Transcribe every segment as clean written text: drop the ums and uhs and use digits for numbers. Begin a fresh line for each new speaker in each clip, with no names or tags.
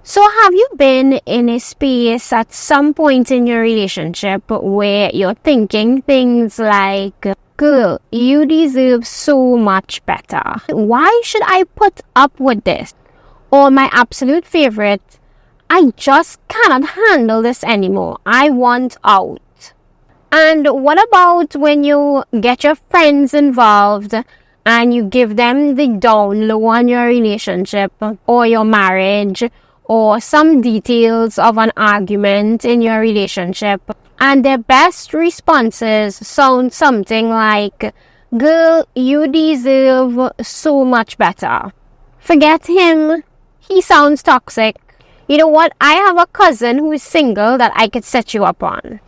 So have you been in a space at some point in your relationship where you're thinking things like, girl, you deserve so much better. Why should I put up with this? Or my absolute favorite, I just cannot handle this anymore. I want out. And what about when you get your friends involved and you give them the down low on your relationship or your marriage or some details of an argument in your relationship, and their best responses sound something like, girl, you deserve so much better. Forget him. He sounds toxic. You know what? I have a cousin who is single that I could set you up on.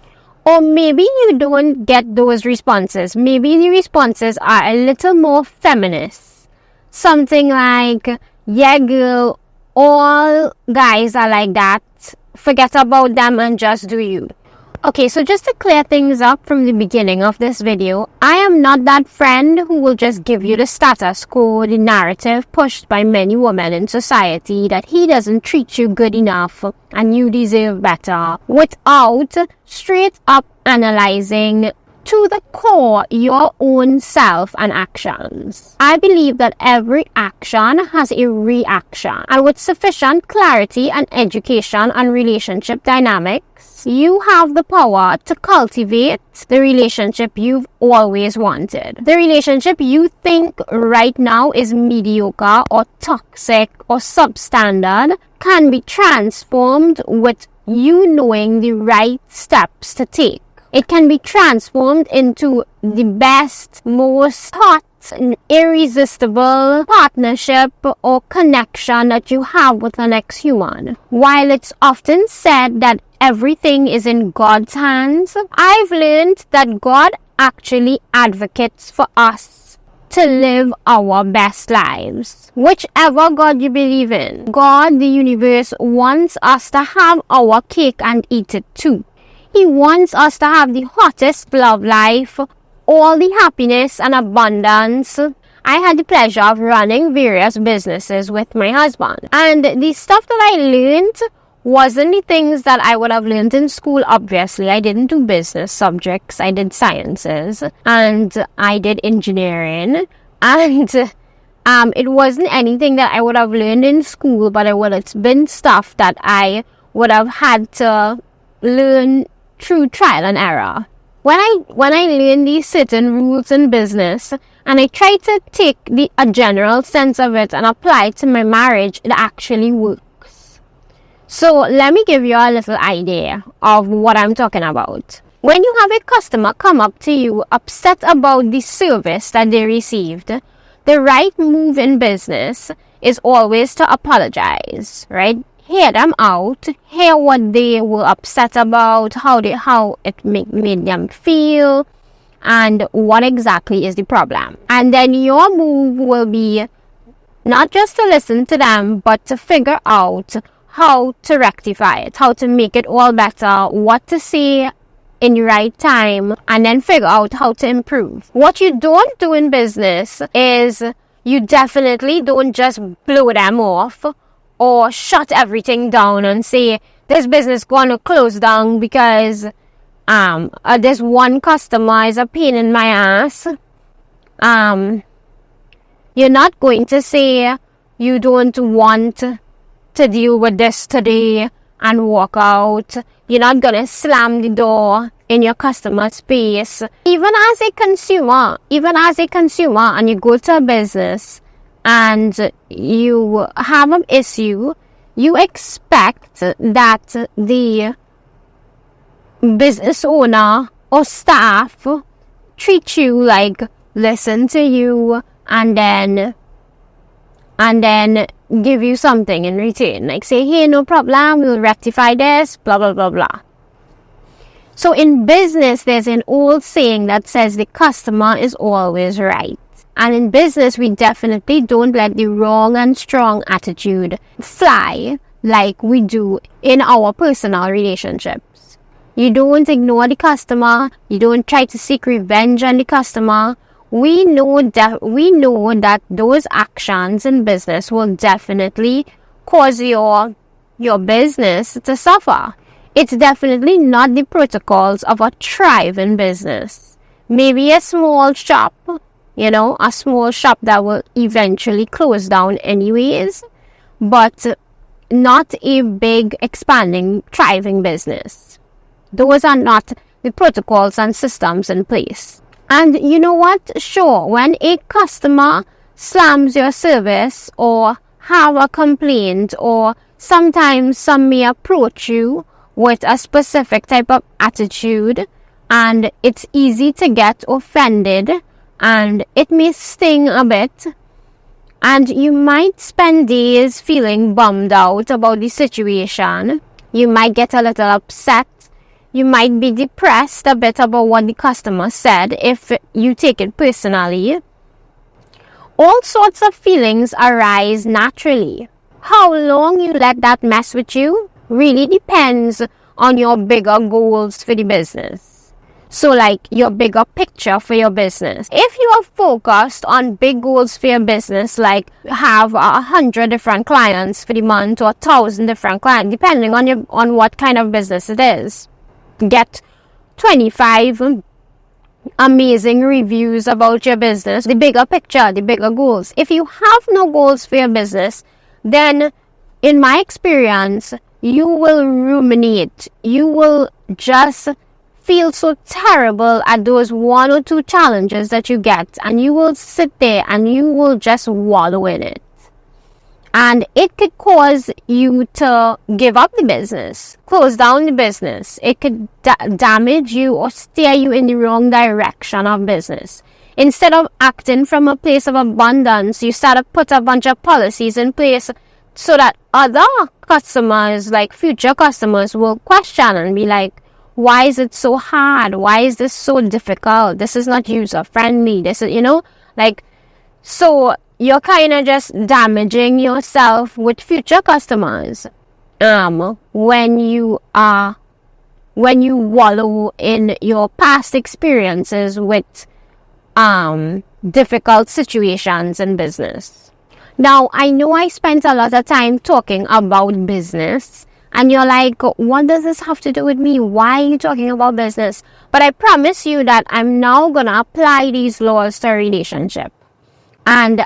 Or maybe you don't get those responses. Maybe the responses are a little more feminist. Something like, yeah, girl, all guys are like that. Forget about them and just do you. Okay, so just to clear things up from the beginning of this video, I am not that friend who will just give you the status quo, the narrative pushed by many women in society that he doesn't treat you good enough and you deserve better, without straight up analyzing to the core your own self and actions. I believe that every action has a reaction, and with sufficient clarity and education on relationship dynamics, you have the power to cultivate the relationship you've always wanted. The relationship you think right now is mediocre or toxic or substandard can be transformed with you knowing the right steps to take. It can be transformed into the best, most hot and irresistible partnership or connection that you have with the next human. While it's often said that everything is in God's hands, I've learned that God actually advocates for us to live our best lives. Whichever God you believe in, God, the universe, wants us to have our cake and eat it too. He wants us to have the hottest love life, all the happiness and abundance. I had the pleasure of running various businesses with my husband. And the stuff that I learned wasn't the things that I would have learned in school, obviously. I didn't do business subjects. I did sciences. And I did engineering. And it wasn't anything that I would have learned in school, but it would have been stuff that I would have had to learn through trial and error. When I learned these certain rules in business and I tried to take a general sense of it and apply it to my marriage, it actually works. So let me give you a little idea of what I'm talking about. When you have a customer come up to you upset about the service that they received, the right move in business is always to apologize, right? Hear them out, hear what they were upset about, how it made them feel, and what exactly is the problem. And then your move will be not just to listen to them, but to figure out how to rectify it, how to make it all better, what to say in the right time, and then figure out how to improve. What you don't do in business is you definitely don't just blow them off or shut everything down and say, this business gonna close down because this one customer is a pain in my ass. You're not going to say you don't want to deal with this today and walk out. You're not gonna slam the door in your customer space. Even as a consumer, and you go to a business and you have an issue, you expect that the business owner or staff treat you like, listen to you, and then give you something in return. Like say, hey, no problem, we'll rectify this, blah, blah, blah, blah. So in business, there's an old saying that says the customer is always right. And in business, we definitely don't let the wrong and strong attitude fly like we do in our personal relationships. You don't ignore the customer. You don't try to seek revenge on the customer. We know that those actions in business will definitely cause your your business to suffer. It's definitely not the protocols of a thriving business. Maybe a small shop, a small shop that will eventually close down anyways, but not a big, expanding, thriving business. Those are not the protocols and systems in place. And you know what? Sure, when a customer slams your service or have a complaint, or sometimes some may approach you with a specific type of attitude, and it's easy to get offended, and it may sting a bit, and you might spend days feeling bummed out about the situation. You might get a little upset. You might be depressed a bit about what the customer said if you take it personally. All sorts of feelings arise naturally. How long you let that mess with you really depends on your bigger goals for the business. So like your bigger picture for your business. If you are focused on big goals for your business, like have 100 different clients for the month or 1,000 different clients, depending on what kind of business it is, get 25 amazing reviews about your business, the bigger picture, the bigger goals. If you have no goals for your business, then in my experience, you will ruminate. You will just feel so terrible at those 1 or 2 challenges that you get, and you will sit there and you will just wallow in it. And it could cause you to give up the business, close down the business. It could damage you or steer you in the wrong direction of business. Instead of acting from a place of abundance, you start to put a bunch of policies in place so that other customers, like future customers, will question and be like, why is it so hard? Why is this so difficult? This is not user friendly. This is, so you're kind of just damaging yourself with future customers. When you wallow in your past experiences with difficult situations in business. Now, I know I spent a lot of time talking about business, and you're like, what does this have to do with me? Why are you talking about business? But I promise you that I'm now going to apply these laws to a relationship. And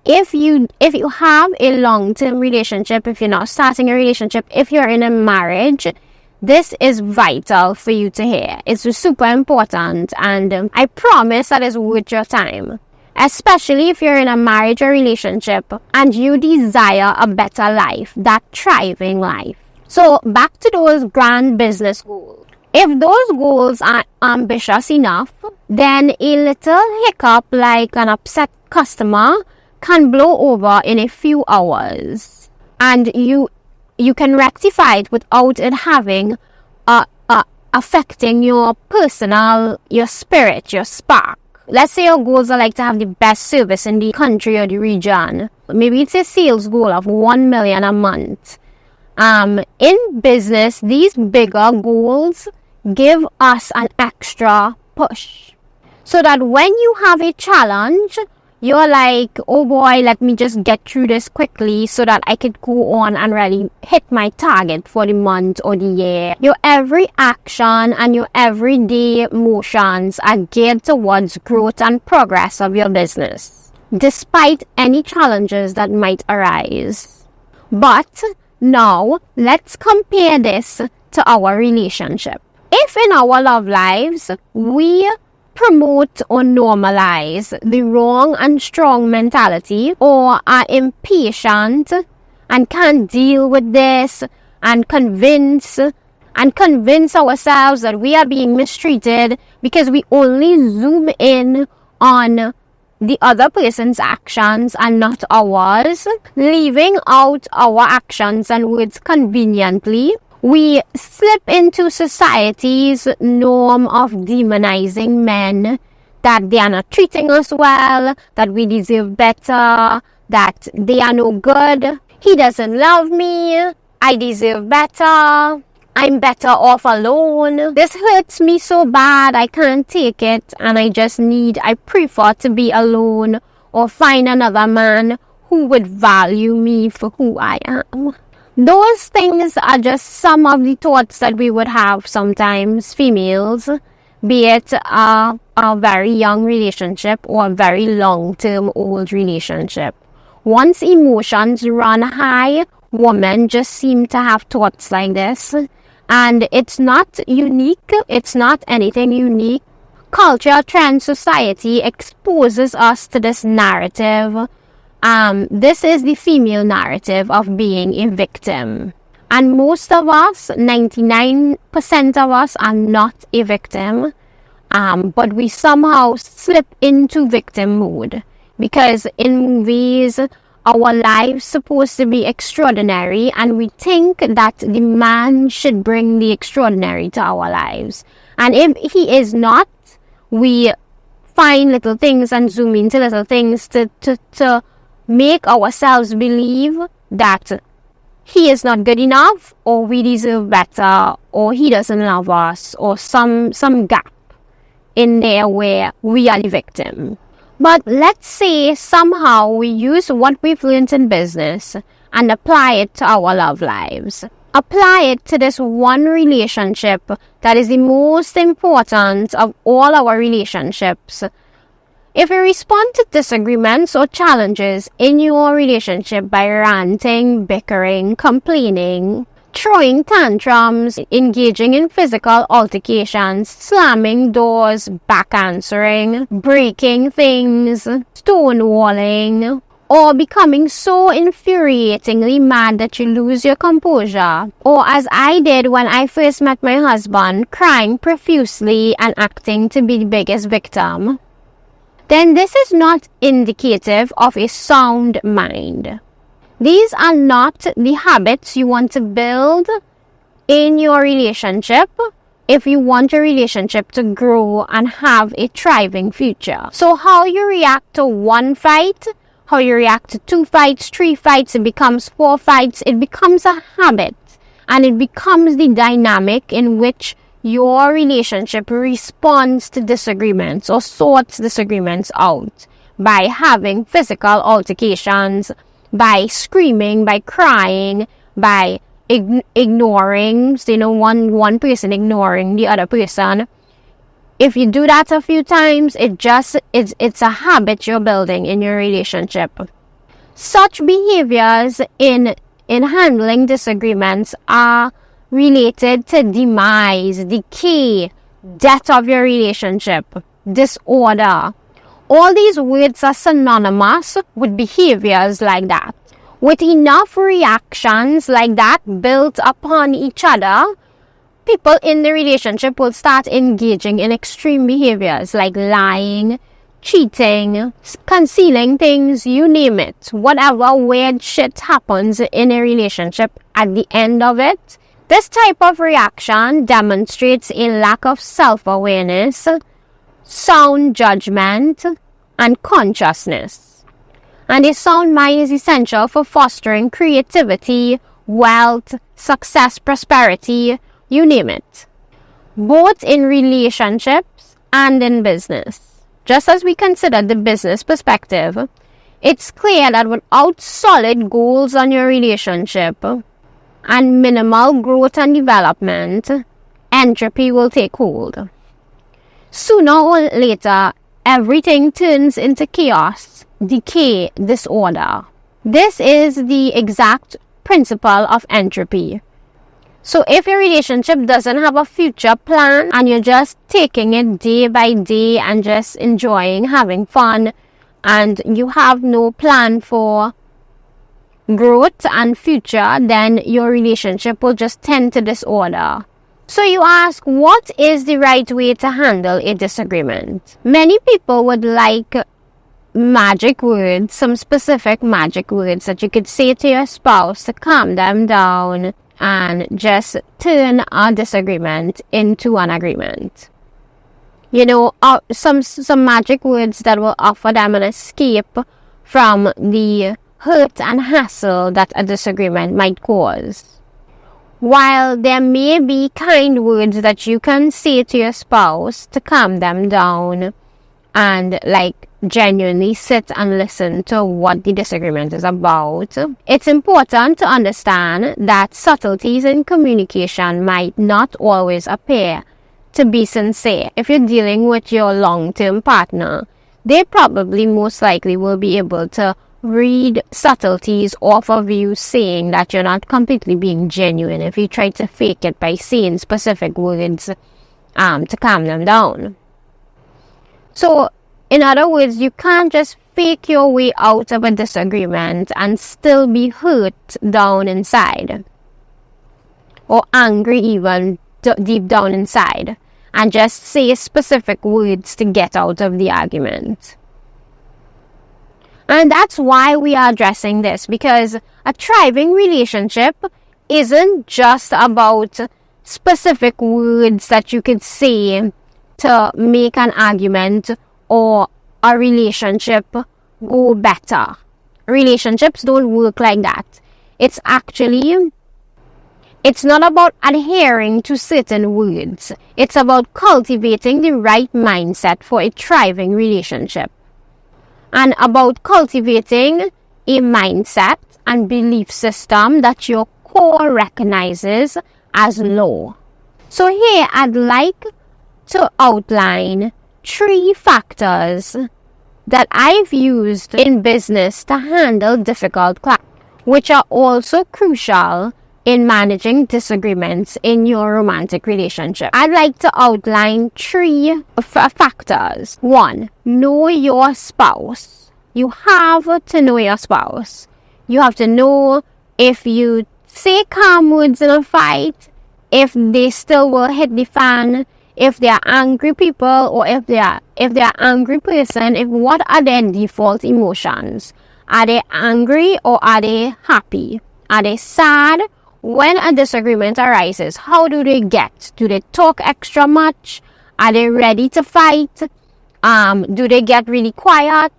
if you have a long-term relationship, if you're not starting a relationship, if you're in a marriage, this is vital for you to hear. It's super important, and I promise that is worth your time. Especially if you're in a marriage or relationship and you desire a better life, that thriving life. So back to those grand business goals. If those goals are ambitious enough, then a little hiccup like an upset customer can blow over in a few hours. And you can rectify it without it having affecting your personal, your spirit, your spark. Let's say your goals are like to have the best service in the country or the region. Maybe it's a sales goal of 1 million a month. In business, these bigger goals give us an extra push. So that when you have a challenge, you're like, oh boy, let me just get through this quickly so that I could go on and really hit my target for the month or the year. Your every action and your everyday motions are geared towards growth and progress of your business, despite any challenges that might arise. But now, let's compare this to our relationship. If in our love lives, we promote or normalize the wrong and strong mentality, or are impatient and can't deal with this and convince ourselves that we are being mistreated because we only zoom in on the other person's actions and not ours, leaving out our actions and words conveniently, we slip into society's norm of demonizing men, that they are not treating us well, that we deserve better, that they are no good, he doesn't love me, I deserve better, I'm better off alone, this hurts me so bad, I can't take it, and I prefer to be alone or find another man who would value me for who I am. Those things are just some of the thoughts that we would have sometimes, females, be it a very young relationship or a very long-term old relationship. Once emotions run high, women just seem to have thoughts like this. And it's not unique. It's not anything unique. Culture, trend, society exposes us to this narrative. This is the female narrative of being a victim. And most of us, 99% of us, are not a victim. But we somehow slip into victim mode. Because in movies, our lives supposed to be extraordinary, and we think that the man should bring the extraordinary to our lives. And if he is not, we find little things and zoom into little things to make ourselves believe that he is not good enough, or we deserve better, or he doesn't love us, or some gap in there where we are the victim. But let's say somehow we use what we've learned in business and apply it to our love lives. Apply it to this one relationship that is the most important of all our relationships. If you respond to disagreements or challenges in your relationship by ranting, bickering, complaining, throwing tantrums, engaging in physical altercations, slamming doors, back answering, breaking things, stonewalling, or becoming so infuriatingly mad that you lose your composure, or as I did when I first met my husband, crying profusely and acting to be the biggest victim, then this is not indicative of a sound mind. These are not the habits you want to build in your relationship if you want your relationship to grow and have a thriving future. So how you react to one fight, how you react to 2 fights, 3 fights, it becomes 4 fights, it becomes a habit, and it becomes the dynamic in which your relationship responds to disagreements or sorts disagreements out by having physical altercations, by screaming, by crying, by ignoring, one person ignoring the other person. If you do that a few times, it's a habit you're building in your relationship. Such behaviors in handling disagreements are related to demise, decay, death of your relationship, disorder. All these words are synonymous with behaviors like that. With enough reactions like that built upon each other, people in the relationship will start engaging in extreme behaviors like lying, cheating, concealing things, you name it. Whatever weird shit happens in a relationship, at the end of it, this type of reaction demonstrates a lack of self-awareness, sound judgment, and consciousness. And a sound mind is essential for fostering creativity, wealth, success, prosperity, you name it, both in relationships and in business. Just as we consider the business perspective, it's clear that without solid goals on your relationship and minimal growth and development, entropy will take hold. Sooner or later, everything turns into chaos, decay, disorder. This is the exact principle of entropy. So if your relationship doesn't have a future plan and you're just taking it day by day and just enjoying having fun, and you have no plan for growth and future, then your relationship will just tend to disorder. So you ask, what is the right way to handle a disagreement? Many people would like magic words, some specific magic words that you could say to your spouse to calm them down and just turn a disagreement into an agreement. Some magic words that will offer them an escape from the hurt and hassle that a disagreement might cause. While there may be kind words that you can say to your spouse to calm them down and genuinely sit and listen to what the disagreement is about. It's important to understand that subtleties in communication might not always appear to be sincere. If you're dealing with your long-term partner, they probably most likely will be able to read subtleties off of you saying that you're not completely being genuine if you try to fake it by saying specific words to calm them down. So, in other words, you can't just fake your way out of a disagreement and still be hurt down inside, or angry even deep down inside, and just say specific words to get out of the argument. And that's why we are addressing this, because a thriving relationship isn't just about specific words that you could say to make an argument or a relationship go better. Relationships don't work like that. It's not about adhering to certain words. It's about cultivating the right mindset for a thriving relationship. And about cultivating a mindset and belief system that your core recognizes as law. So here I'd like to outline 3 factors that I've used in business to handle difficult clients, which are also crucial in managing disagreements in your romantic relationship. I'd like to outline 3 factors. 1, know your spouse. You have to know your spouse. You have to know if you say calm words in a fight, if they still will hit the fan, if they are angry people, or if they are angry person, what are their default emotions? Are they angry or are they happy? Are they sad? When a disagreement arises, how do they get? Do they talk extra much? Are they ready to fight? Do they get really quiet?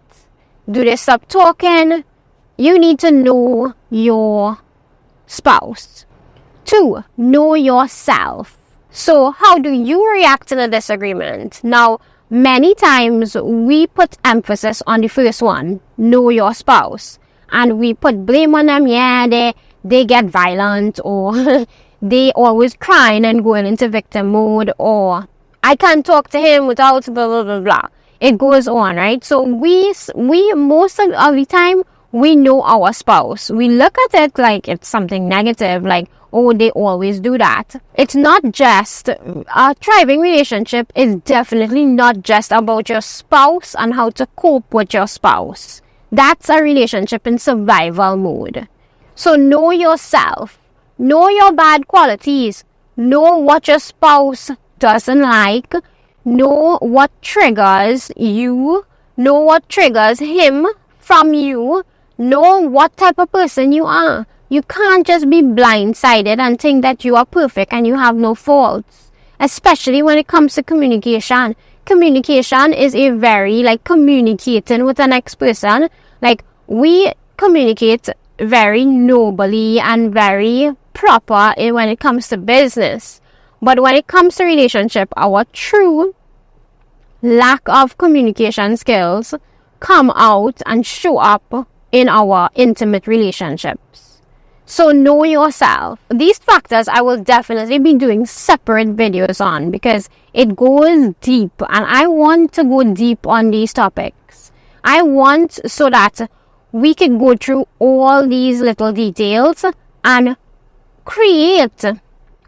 Do they stop talking? You need to know your spouse. 2, know yourself. So how do you react in a disagreement? Now, many times we put emphasis on the first one, know your spouse. And we put blame on them, they get violent, or they always crying and going into victim mode, or I can't talk to him without blah, blah, blah, blah. It goes on, right? So we most of the time, we know our spouse. We look at it like it's something negative, like, oh, they always do that. It's not just, a thriving relationship is definitely not just about your spouse and how to cope with your spouse. That's a relationship in survival mode. So know yourself. Know your bad qualities. Know what your spouse doesn't like. Know what triggers you. Know what triggers him from you. Know what type of person you are. You can't just be blindsided and think that you are perfect and you have no faults. Especially when it comes to communication. Communication is a very, communicating with the next person. We communicate very nobly and very proper when it comes to business. But when it comes to relationship, our true lack of communication skills come out and show up in our intimate relationships. So know yourself. These factors I will definitely be doing separate videos on because it goes deep and I want to go deep on these topics. I want so that we can go through all these little details and create,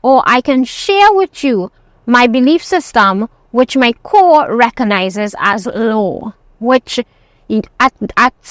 or I can share with you my belief system which my core recognizes as law, which at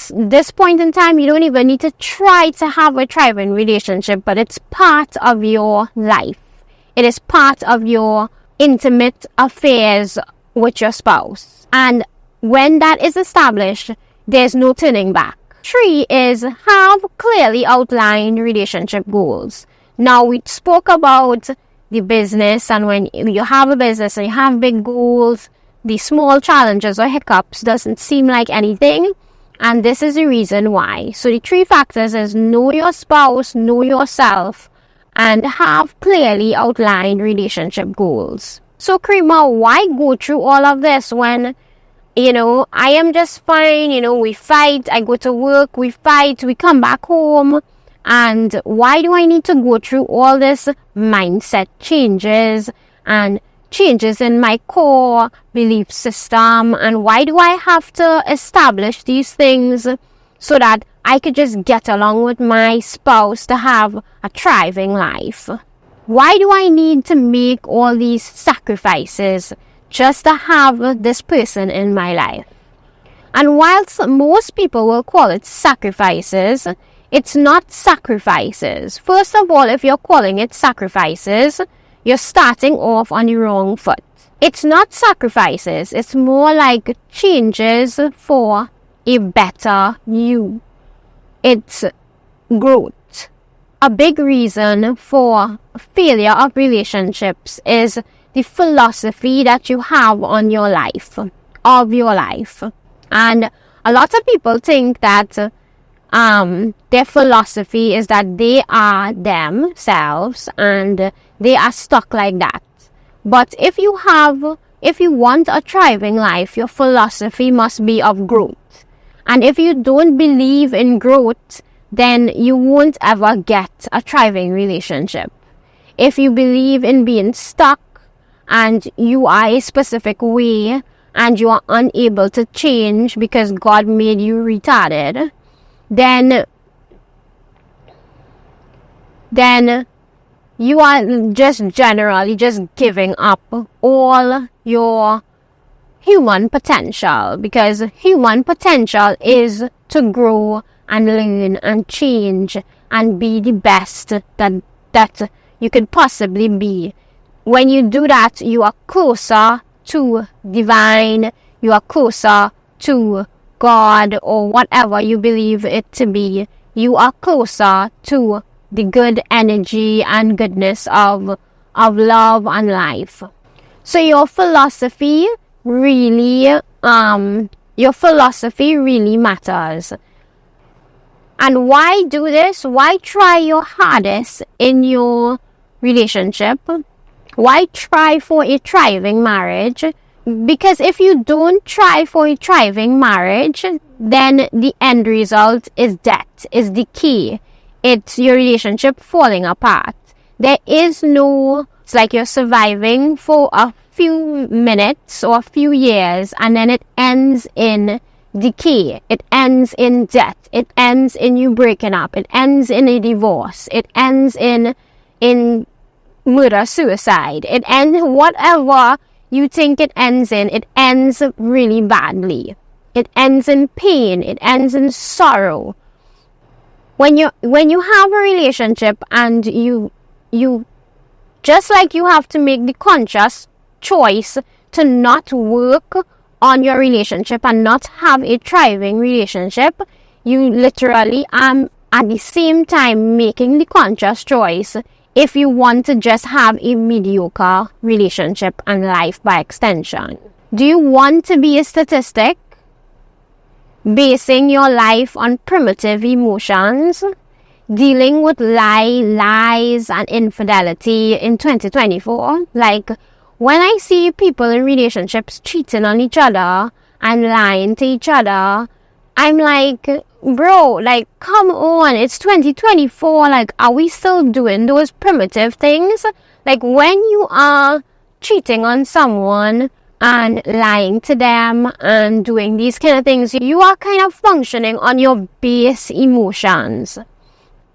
this point in time you don't even need to try to have a thriving relationship, but it's part of your life. It is part of your intimate affairs with your spouse. And when that is established, there's no turning back. 3 is have clearly outlined relationship goals. Now we spoke about the business, and when you have a business and you have big goals, the small challenges or hiccups doesn't seem like anything, and this is the reason why. So the 3 factors is know your spouse, know yourself, and have clearly outlined relationship goals. So Karima, why go through all of this when I am just fine, we fight, I go to work, we fight, we come back home. And why do I need to go through all this mindset changes and changes in my core belief system? And why do I have to establish these things so that I could just get along with my spouse to have a thriving life? Why do I need to make all these sacrifices just to have this person in my life? And whilst most people will call it sacrifices, it's not sacrifices. First of all, if you're calling it sacrifices, you're starting off on the wrong foot. It's not sacrifices. It's more like changes for a better you. It's growth. A big reason for failure of relationships is the philosophy that you have on your life, of your life. And a lot of people think that their philosophy is that they are themselves and they are stuck like that. But if you want a thriving life, your philosophy must be of growth. And if you don't believe in growth, then you won't ever get a thriving relationship. If you believe in being stuck and you are a specific way and you are unable to change because God made you retarded, then you are just generally just giving up all your human potential, because human potential is to grow and learn and change and be the best that you could possibly be. When you do that, you are closer to divine, you are closer to God or whatever you believe it to be. You are closer to the good energy and goodness of love and life. So your philosophy really matters. And why do this? Why try your hardest in your relationship? Why try for a thriving marriage? Because if you don't try for a thriving marriage, then the end result is death, is decay. It's your relationship falling apart. There is no, it's like you're surviving for a few minutes or a few years and then it ends in decay. It ends in death. It ends in you breaking up. It ends in a divorce. It ends in murder, suicide. It ends, whatever you think it ends in, it ends really badly. It ends in pain. It ends in sorrow. When you have a relationship and you just like you have to make the conscious choice to not work on your relationship and not have a thriving relationship, you literally are at the same time making the conscious choice if you want to just have a mediocre relationship and life by extension. Do you want to be a statistic? Basing your life on primitive emotions, dealing with lies and infidelity in 2024. Like, when I see people in relationships cheating on each other and lying to each other, I'm like, bro, like, come on, it's 2024, like, are we still doing those primitive things? Like, when you are cheating on someone and lying to them and doing these kind of things, you are kind of functioning on your base emotions.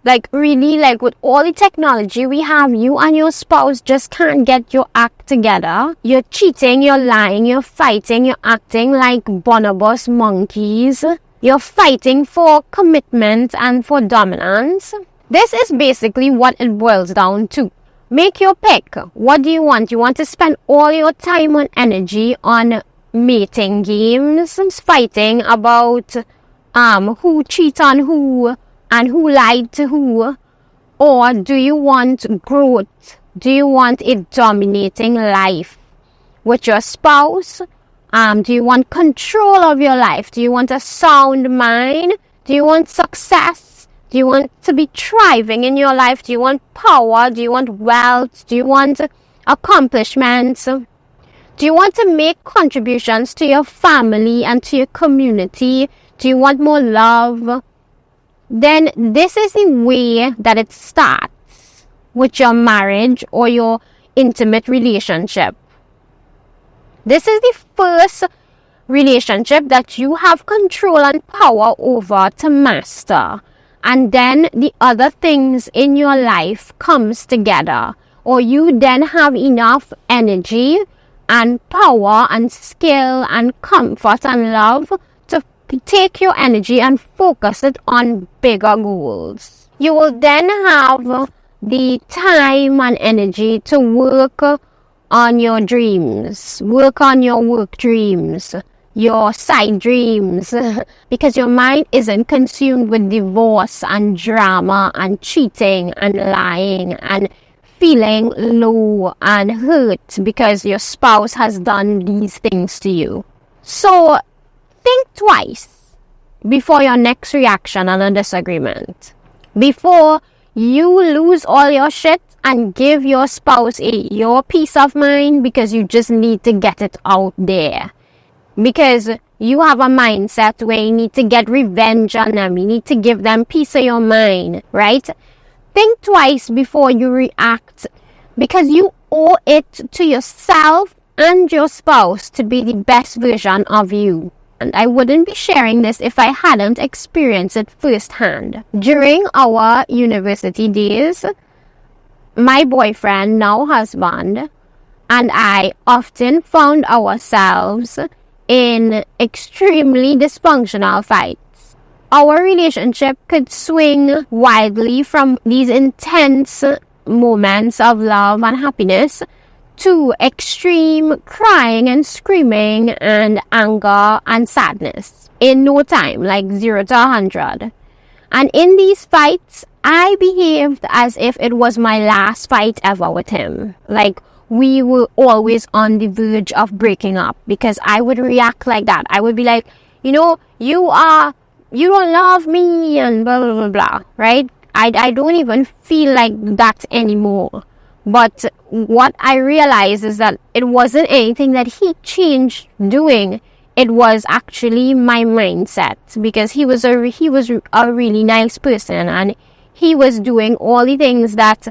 Like, really, like, with all the technology we have, you and your spouse just can't get your act together. You're cheating, you're lying, you're fighting, you're acting like bonobos monkeys. You're fighting for commitment and for dominance. This is basically what it boils down to. Make your pick. What do you want? You want to spend all your time and energy on mating games, fighting about who cheats on who and who lied to who? Or do you want growth? Do you want a dominating life with your spouse? Do you want control of your life? Do you want a sound mind? Do you want success? Do you want to be thriving in your life? Do you want power? Do you want wealth? Do you want accomplishments? Do you want to make contributions to your family and to your community? Do you want more love? Then this is the way that it starts with your marriage or your intimate relationship. This is the first relationship that you have control and power over to master. And then the other things in your life comes together. Or you then have enough energy and power and skill and comfort and love to take your energy and focus it on bigger goals. You will then have the time and energy to work on your dreams, work on your work dreams, your side dreams, because your mind isn't consumed with divorce and drama and cheating and lying and feeling low and hurt because your spouse has done these things to you. So think twice before your next reaction on a disagreement. Before you lose all your shit and give your spouse your peace of mind because you just need to get it out there. Because you have a mindset where you need to get revenge on them. You need to give them peace of your mind, right? Think twice before you react, because you owe it to yourself and your spouse to be the best version of you. And I wouldn't be sharing this if I hadn't experienced it firsthand. During our university days, my boyfriend, now husband, and I often found ourselves in extremely dysfunctional fights. Our relationship could swing wildly from these intense moments of love and happiness to extreme crying and screaming and anger and sadness in no time, like 0 to 100. And in these fights, I behaved as if it was my last fight ever with him. Like, we were always on the verge of breaking up, because I would react like that. I would be like, you don't love me and blah, blah, blah, blah, right? I don't even feel like that anymore. But what I realized is that it wasn't anything that he changed doing. It was actually my mindset, because he was a really nice person, and he was doing all the things that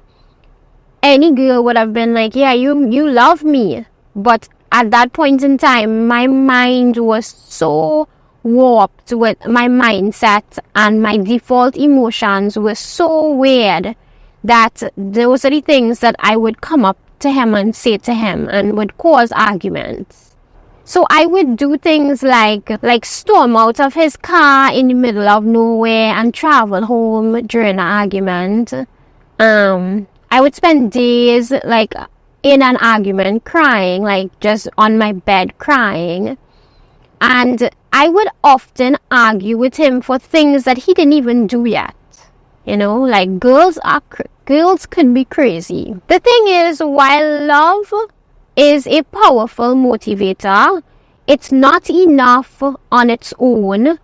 any girl would have been like, yeah, you love me. But at that point in time, my mind was so warped with my mindset, and my default emotions were so weird that those are the things that I would come up to him and say to him, and would cause arguments. So I would do things like storm out of his car in the middle of nowhere and travel home during an argument. I would spend days in an argument crying, just on my bed crying. And I would often argue with him for things that he didn't even do yet. Girls can be crazy. The thing is, while love is a powerful motivator, it's not enough on its own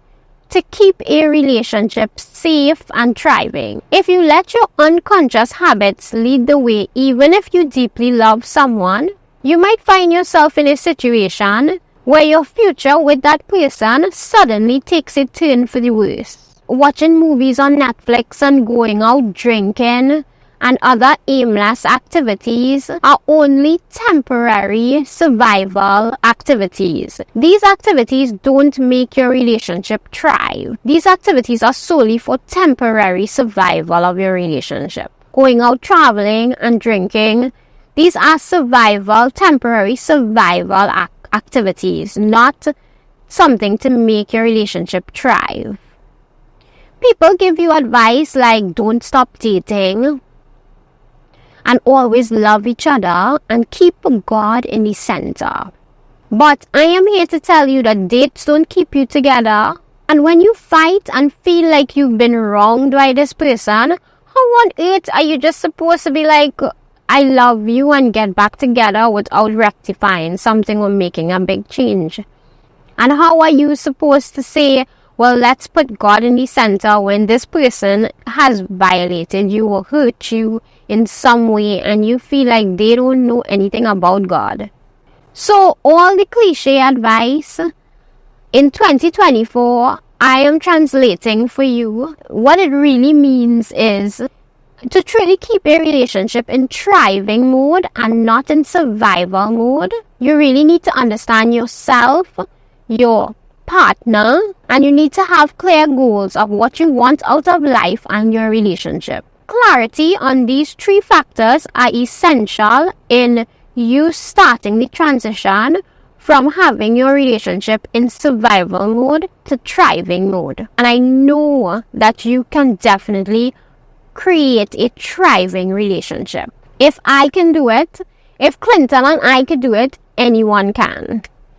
to keep a relationship safe and thriving. If you let your unconscious habits lead the way, even if you deeply love someone, you might find yourself in a situation where your future with that person suddenly takes a turn for the worse. Watching movies on Netflix and going out drinking and other aimless activities are only temporary survival activities. These activities don't make your relationship thrive. These activities are solely for temporary survival of your relationship. Going out traveling and drinking, these are temporary survival activities, not something to make your relationship thrive. People give you advice like, don't stop dating, and always love each other, and keep God in the center. But I am here to tell you that dates don't keep you together. And when you fight and feel like you've been wronged by this person, how on earth are you just supposed to be like, I love you, and get back together without rectifying something or making a big change? And how are you supposed to say, well, let's put God in the center, when this person has violated you or hurt you in some way and you feel like they don't know anything about God? So all the cliche advice in 2024, I am translating for you. What it really means is to truly keep a relationship in thriving mode and not in survival mode. You really need to understand yourself, your partner, and you need to have clear goals of what you want out of life and your relationship. Clarity on these 3 factors are essential in you starting the transition from having your relationship in survival mode to thriving mode. And I know that you can definitely create a thriving relationship. If I can do it, if Clinton and I could do it, anyone can.